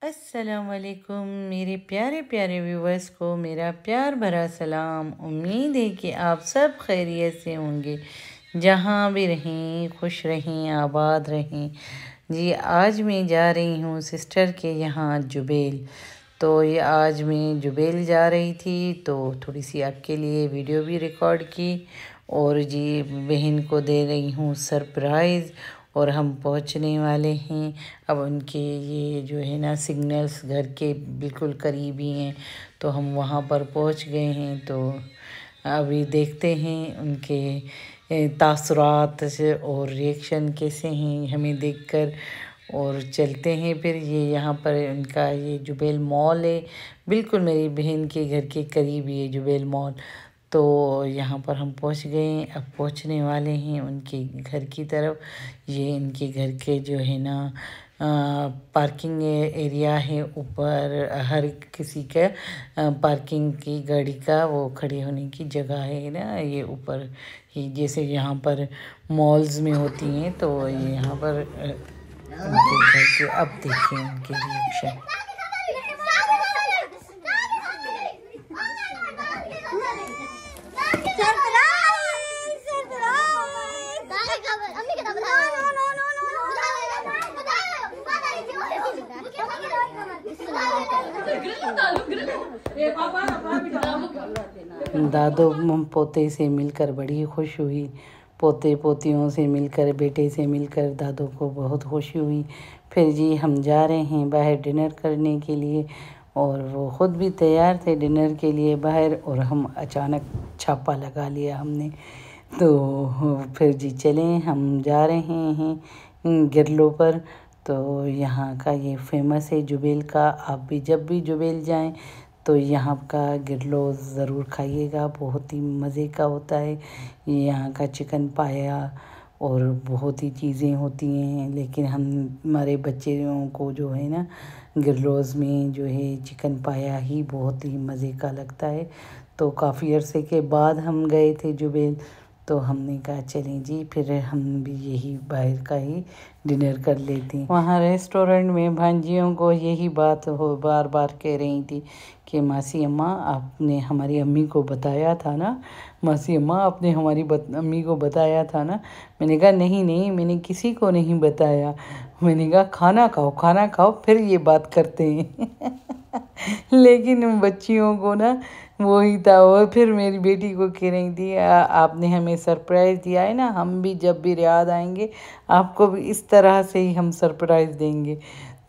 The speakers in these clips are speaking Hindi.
अस्सलामुअलैकुम मेरे प्यारे प्यारे व्यूवर्स को मेरा प्यार भरा सलाम। उम्मीद है कि आप सब खैरियत से होंगे, जहाँ भी रहें खुश रहें आबाद रहें। जी आज मैं जा रही हूँ सिस्टर के यहाँ जुबेल। तो ये आज मैं जुबेल जा रही थी तो थोड़ी सी आपके लिए वीडियो भी रिकॉर्ड की और जी बहन को दे रही हूँ सरप्राइज़। और हम पहुंचने वाले हैं अब उनके ये जो है ना सिग्नल्स घर के बिल्कुल करीब ही हैं, तो हम वहाँ पर पहुंच गए हैं। तो अभी देखते हैं उनके तासुरात और रिएक्शन कैसे हैं हमें देखकर। और चलते हैं फिर। ये यहाँ पर उनका ये जुबेल मॉल है, बिल्कुल मेरी बहन के घर के करीब ये जुबेल मॉल। तो यहाँ पर हम पहुँच गए हैं, अब पहुँचने वाले हैं उनके घर की तरफ। ये इनके घर के जो है ना पार्किंग एरिया है ऊपर, हर किसी का पार्किंग की गाड़ी का वो खड़े होने की जगह है ना, ये ऊपर ही जैसे यहाँ पर मॉल्स में होती हैं। तो ये यहाँ पर उनके घर के, अब देखिए उनके रिएक्शन। दादो पोते से मिलकर बड़ी खुश हुई, पोते पोतियों से मिलकर, बेटे से मिलकर दादो को बहुत खुशी हुई। फिर जी हम जा रहे हैं बाहर डिनर करने के लिए, और वो ख़ुद भी तैयार थे डिनर के लिए बाहर, और हम अचानक छापा लगा लिया हमने। तो फिर जी चलें, हम जा रहे हैं गिरलो पर। तो यहाँ का ये फेमस है जुबेल का, आप भी जब भी जुबेल जाएं तो यहाँ का गिरलो ज़रूर खाइएगा, बहुत ही मज़े का होता है। यहाँ का चिकन पाया और बहुत ही चीज़ें होती हैं, लेकिन हमारे बच्चों को जो है ना गिरलोज़ में जो है चिकन पाया ही बहुत ही मज़े का लगता है। तो काफ़ी अरसे के बाद हम गए थे जुबेल, तो हमने कहा चलें जी फिर हम भी यही बाहर का ही डिनर कर लेते हैं। वहाँ रेस्टोरेंट में भांजियों को यही बात हो बार बार कह रही थी कि मासी अम्मा आपने हमारी अम्मी को बताया था ना, मासी अम्मा आपने हमारी अम्मी को बताया था ना। मैंने कहा नहीं नहीं, मैंने किसी को नहीं बताया। मैंने कहा खाना खाओ फिर ये बात करते हैं। लेकिन बच्चियों को ना वही था। और फिर मेरी बेटी को कह रही थी आपने हमें सरप्राइज़ दिया है ना, हम भी जब भी रियाद आएंगे आपको भी इस तरह से ही हम सरप्राइज़ देंगे।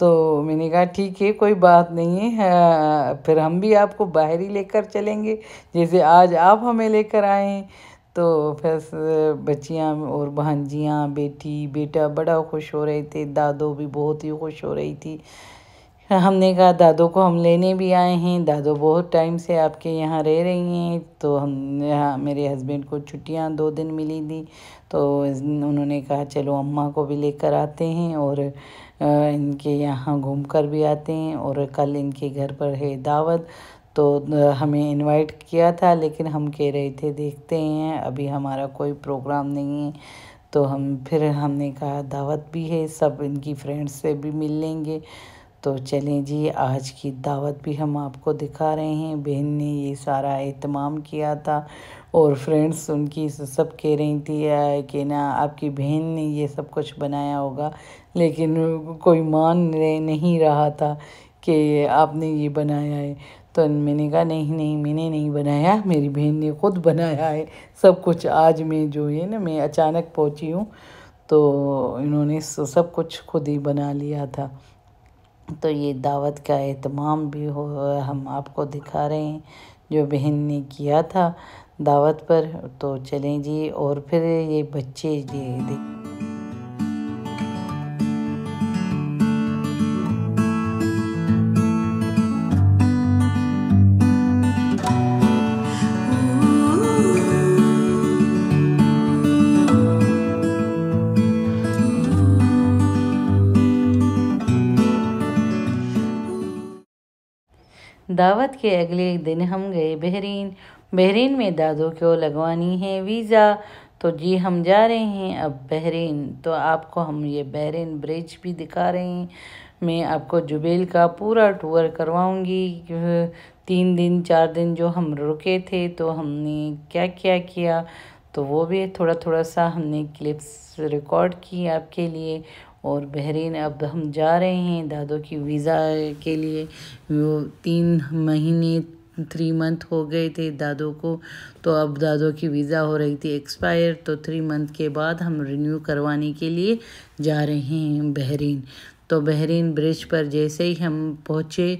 तो मैंने कहा ठीक है कोई बात नहीं है, फिर हम भी आपको बाहर ही लेकर चलेंगे जैसे आज आप हमें लेकर आए हैं। तो फिर बच्चियाँ और भांजियाँ बेटी बेटा बड़ा खुश हो रहे थे, दादो भी बहुत ही खुश हो रही थी। हमने कहा दादो को हम लेने भी आए हैं, दादो बहुत टाइम से आपके यहाँ रह रही हैं। तो हम यहाँ मेरे हस्बैंड को छुट्टियाँ 2 दिन मिली थी, तो उन्होंने कहा चलो अम्मा को भी लेकर आते हैं और इनके यहाँ घूम कर भी आते हैं। और कल इनके घर पर है दावत, तो हमें इनवाइट किया था, लेकिन हम कह रहे थे देखते हैं अभी हमारा कोई प्रोग्राम नहीं है। तो हमने कहा दावत भी है, सब इनकी फ्रेंड्स से भी मिल लेंगे। तो चलें जी आज की दावत भी हम आपको दिखा रहे हैं। बहन ने ये सारा एहतमाम किया था और फ्रेंड्स उनकी सब कह रही थी कि ना आपकी बहन ने ये सब कुछ बनाया होगा, लेकिन कोई मान नहीं रहा था कि आपने ये बनाया है। तो मैंने कहा नहीं मैंने नहीं बनाया, मेरी बहन ने ख़ुद बनाया है सब कुछ। आज मैं जो है ना मैं अचानक पहुंची हूँ, तो इन्होंने सब कुछ खुद ही बना लिया था। तो ये दावत का एहतमाम भी हम आपको दिखा रहे हैं जो बहन ने किया था दावत पर। तो चलें जी। और फिर ये बच्चे जी दावत के अगले दिन हम गए बहरीन में दादो को लगवानी है वीज़ा। तो जी हम जा रहे हैं अब बहरीन। तो आपको हम ये बहरीन ब्रिज भी दिखा रहे हैं। मैं आपको जुबैल का पूरा टूर करवाऊंगी। 3 दिन 4 दिन जो हम रुके थे तो हमने क्या क्या किया, तो वो भी थोड़ा थोड़ा सा हमने क्लिप्स रिकॉर्ड की आपके लिए। और बहरीन अब हम जा रहे हैं दादो की वीज़ा के लिए। वो 3 महीने 3 मंथ हो गए थे दादो को, तो अब दादो की वीज़ा हो रही थी एक्सपायर, तो 3 मंथ के बाद हम रिन्यू करवाने के लिए जा रहे हैं बहरीन। तो बहरीन ब्रिज पर जैसे ही हम पहुँचे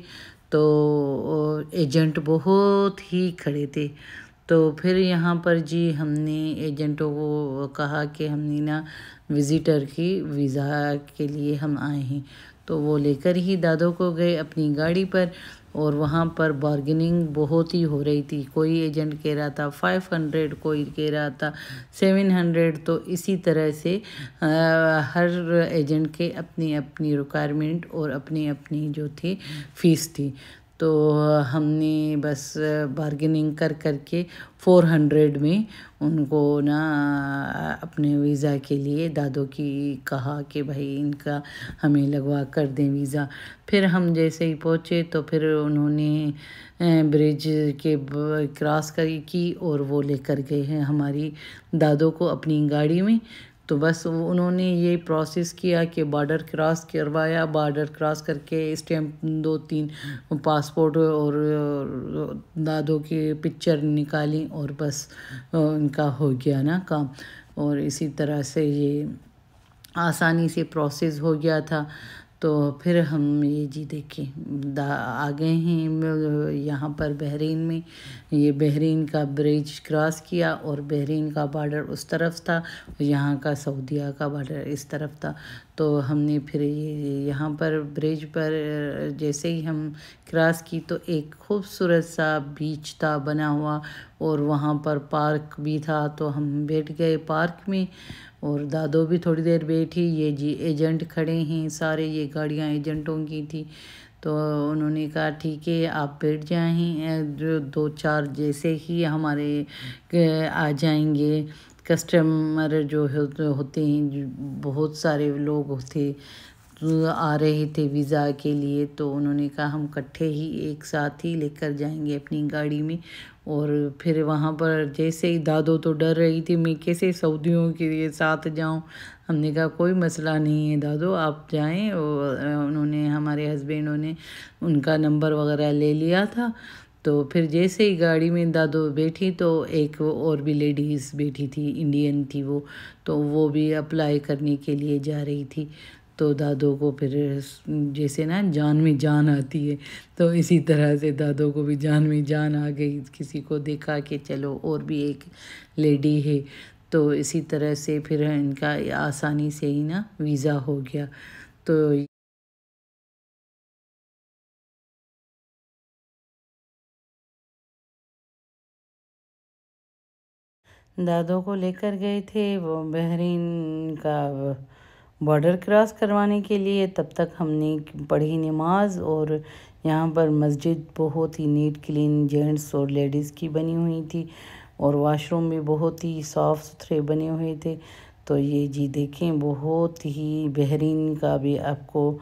तो एजेंट बहुत ही खड़े थे। तो फिर यहाँ पर जी हमने एजेंटों को कहा कि हमने ना विज़िटर की वीज़ा के लिए हम आए हैं, तो वो लेकर ही दादो को गए अपनी गाड़ी पर। और वहाँ पर बार्गेनिंग बहुत ही हो रही थी, कोई एजेंट कह रहा था 500, कोई कह रहा था 700। तो इसी तरह से हर एजेंट के अपनी अपनी रिक्वायरमेंट और अपनी अपनी जो थी फ़ीस थी। तो हमने बस बार्गेनिंग कर के 400 में उनको ना अपने वीज़ा के लिए दादो की कहा कि भाई इनका हमें लगवा कर दें वीज़ा। फिर हम जैसे ही पहुँचे तो फिर उन्होंने ब्रिज के क्रॉस की और वो लेकर गए हैं हमारी दादो को अपनी गाड़ी में। तो बस उन्होंने ये प्रोसेस किया कि बॉर्डर क्रॉस करवाया, बॉर्डर क्रॉस करके स्टैम्प 2-3 पासपोर्ट और दादो की पिक्चर निकाली और बस उनका हो गया ना काम। और इसी तरह से ये आसानी से प्रोसेस हो गया था। तो फिर हम ये जी देखें आ गए हैं यहाँ पर बहरीन में। ये बहरीन का ब्रिज क्रॉस किया और बहरीन का बॉर्डर उस तरफ था, यहाँ का सऊदीया का बॉर्डर इस तरफ था। तो हमने फिर ये यहाँ पर ब्रिज पर जैसे ही हम क्रॉस की तो एक खूबसूरत सा बीच था बना हुआ, और वहाँ पर पार्क भी था। तो हम बैठ गए पार्क में और दादो भी थोड़ी देर बैठी। ये जी एजेंट खड़े हैं सारे, ये गाड़ियाँ एजेंटों की थी। तो उन्होंने कहा ठीक है आप बैठ जाएं, जो 2-4 जैसे ही हमारे आ जाएंगे कस्टमर जो होते हैं, बहुत सारे लोग थे आ रहे थे वीज़ा के लिए। तो उन्होंने कहा हम इकट्ठे ही एक साथ ही लेकर जाएंगे अपनी गाड़ी में। और फिर वहाँ पर जैसे ही दादो तो डर रही थी मैं कैसे सऊदियों के साथ जाऊँ। हमने कहा कोई मसला नहीं है दादो आप जाएं। और उन्होंने हमारे हस्बैंडों ने उनका नंबर वगैरह ले लिया था। तो फिर जैसे ही गाड़ी में दादो बैठी तो एक और भी लेडीज़ बैठी थी, इंडियन थी वो, तो वो भी अप्लाई करने के लिए जा रही थी। तो दादो को फिर जैसे ना जान में जान आती है, तो इसी तरह से दादो को भी जान में जान आ गई। किसी को देखा कि चलो और भी एक लेडी है, तो इसी तरह से फिर इनका आसानी से ही ना वीज़ा हो गया। तो दादो को लेकर गए थे वो बहरीन का बॉर्डर क्रॉस करवाने के लिए। तब तक हमने पढ़ी नमाज, और यहाँ पर मस्जिद बहुत ही नीट क्लीन जेंट्स और लेडीज़ की बनी हुई थी, और वॉशरूम भी बहुत ही साफ़ सुथरे बने हुए थे। तो ये जी देखें बहुत ही बहरीन का भी आपको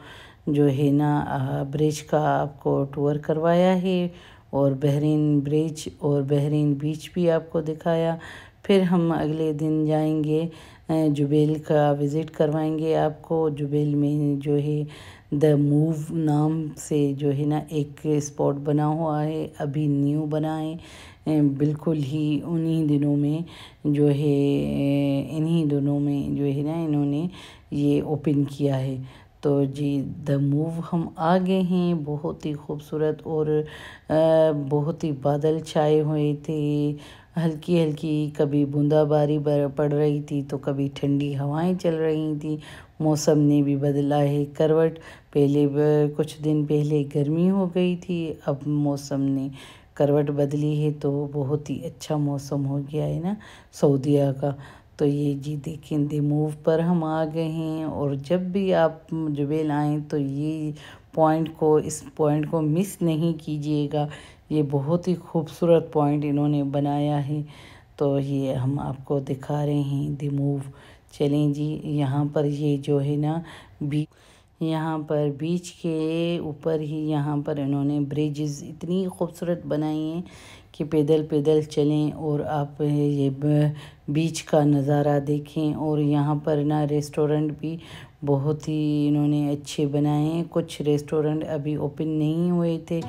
जो है ना ब्रिज का आपको टूर करवाया है, और बहरीन ब्रिज और बहरीन बीच भी आपको दिखाया। फिर हम अगले दिन जाएंगे जुबैल का विज़िट करवाएंगे आपको। जुबैल में जो है द मूव नाम से जो है ना एक स्पॉट बना हुआ है, अभी न्यू बना है, बिल्कुल ही उन्हीं दिनों में जो है इन्हीं दिनों में जो है ना इन्होंने ये ओपन किया है। तो जी द मूव हम आ गए हैं, बहुत ही खूबसूरत, और बहुत ही बादल छाए हुए थे, हल्की हल्की कभी बूंदाबांदी पड़ रही थी तो कभी ठंडी हवाएं चल रही थी। मौसम ने भी बदला है करवट, पहले कुछ दिन पहले गर्मी हो गई थी, अब मौसम ने करवट बदली है, तो बहुत ही अच्छा मौसम हो गया है ना सऊदीया का। तो ये जी देखें द मूव पर हम आ गए हैं। और जब भी आप जुबैल आएँ तो ये इस पॉइंट को मिस नहीं कीजिएगा, ये बहुत ही खूबसूरत पॉइंट इन्होंने बनाया है। तो ये हम आपको दिखा रहे हैं द मूव। चलें जी, यहाँ पर ये जो है ना यहाँ पर बीच के ऊपर ही यहाँ पर इन्होंने ब्रिजेस इतनी खूबसूरत बनाई हैं कि पैदल पैदल चलें और आप ये बीच का नज़ारा देखें। और यहाँ पर ना रेस्टोरेंट भी बहुत ही इन्होंने अच्छे बनाए हैं। कुछ रेस्टोरेंट अभी ओपन नहीं हुए थे।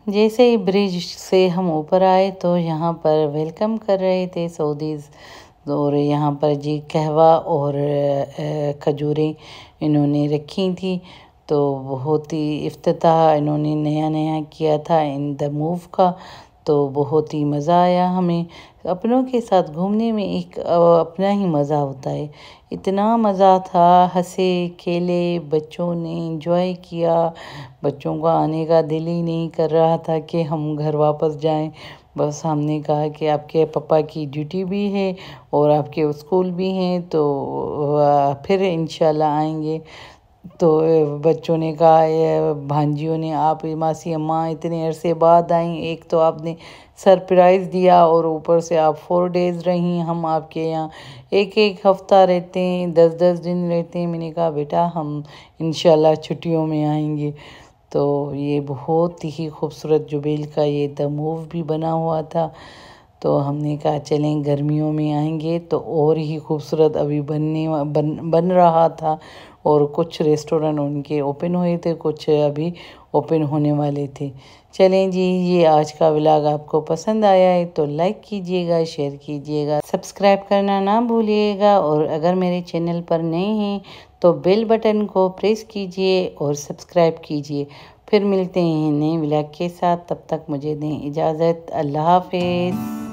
जैसे ही ब्रिज से हम ऊपर आए तो यहाँ पर वेलकम कर रहे थे सऊदीज़। और यहाँ पर जी कहवा और खजूरें इन्होंने रखी थी। तो बहुत ही इफ्तिताह इन्होंने नया नया किया था इन द मूव का। तो बहुत ही मज़ा आया हमें। अपनों के साथ घूमने में एक अपना ही मज़ा होता है। इतना मज़ा था, हंसे खेले, बच्चों ने एंजॉय किया। बच्चों का आने का दिल ही नहीं कर रहा था कि हम घर वापस जाएं। बस हमने कहा कि आपके पापा की ड्यूटी भी है और आपके स्कूल भी हैं, तो फिर इंशाल्लाह आएंगे। तो बच्चों ने कहा, भांजियों ने, आप मासी अम्मा इतने अरसे बाद आई, एक तो आपने सरप्राइज़ दिया और ऊपर से आप 4 डेज़ रही। हम आपके यहाँ एक एक हफ़्ता रहते हैं, 10-10 दिन रहते हैं। मैंने कहा बेटा हम इंशाल्लाह छुट्टियों में आएंगे। तो ये बहुत ही खूबसूरत जुबैल का ये द मूव भी बना हुआ था। तो हमने कहा चलें गर्मियों में आएंगे तो और ही खूबसूरत अभी बन रहा था। और कुछ रेस्टोरेंट उनके ओपन हुए थे, कुछ अभी ओपन होने वाले थे। चलें जी, ये आज का व्लॉग आपको पसंद आया है तो लाइक कीजिएगा, शेयर कीजिएगा, सब्सक्राइब करना ना भूलिएगा। और अगर मेरे चैनल पर नए हैं तो बेल बटन को प्रेस कीजिए और सब्सक्राइब कीजिए। फिर मिलते हैं नए व्लॉग के साथ, तब तक मुझे दें इजाज़त। अल्लाह हाफ़िज़।